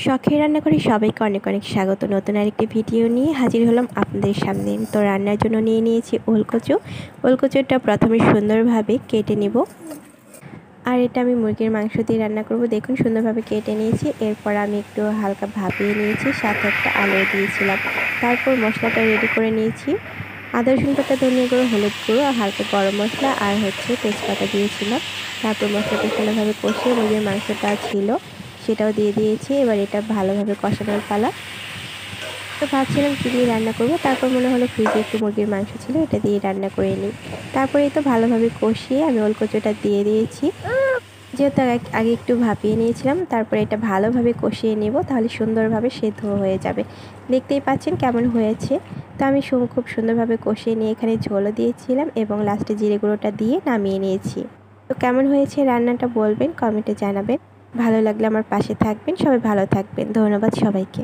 শখের রান্নাঘরে সবাইকে অনেক অনেক স্বাগত। নতুন আরেকটি ভিডিও নিয়ে হাজির হলাম আপনাদের সামনে। তো রান্নার জন্য নিয়ে নিয়েছি ওলকচু। ওলকচুটা প্রথমে সুন্দরভাবে কেটে নিব। আর এটা আমি মুরগির মাংস দিয়ে রান্না করব। দেখুন সুন্দরভাবে কেটে নিয়েছি। এরপর আমি একটু হালকা ভাপিয়ে নিয়েছি, সাথে একটা আলু দিয়েছিলাম। তারপর মশলাটা রেডি করে নিয়েছি। আদা রসুন বাটা, ধনিয়া গুঁড়ো, হলুদ গুঁড়ো, আর হালকা গরম মশলা আর তেজপাতা দিয়েছিলাম। তারপর মশলাটা ভালোভাবে কষিয়ে মুরগির মাংসটা ছিল সেটাও দিয়ে দিয়েছি। এবার এটা ভালোভাবে কষানোর পালা। তো ভাবছিলাম কী দিয়ে রান্না করব, তারপর মনে হলো ফ্রিজে একটু মুরগির মাংস ছিল, এটা দিয়ে রান্না করে নিই। তারপরে তো ভালোভাবে কষিয়ে আমি ওলকচুটা দিয়ে দিয়েছি। যেহেতু আগে একটু ভাপিয়ে নিয়েছিলাম, তারপরে এটা ভালোভাবে কষিয়ে নেব, তাহলে সুন্দরভাবে সেদ্ধ হয়ে যাবে। দেখতেই পাচ্ছেন কেমন হয়েছে। তো আমি খুব সুন্দরভাবে কষিয়ে নিয়ে এখানে ঝোলও দিয়েছিলাম এবং লাস্টে জিরে গুঁড়োটা দিয়ে নামিয়ে নিয়েছি। তো কেমন হয়েছে রান্নাটা বলবেন, কমেন্টে জানাবেন। ভালো লাগলে আমার পাশে থাকবেন। সবাই ভালো থাকবেন। ধন্যবাদ সবাইকে।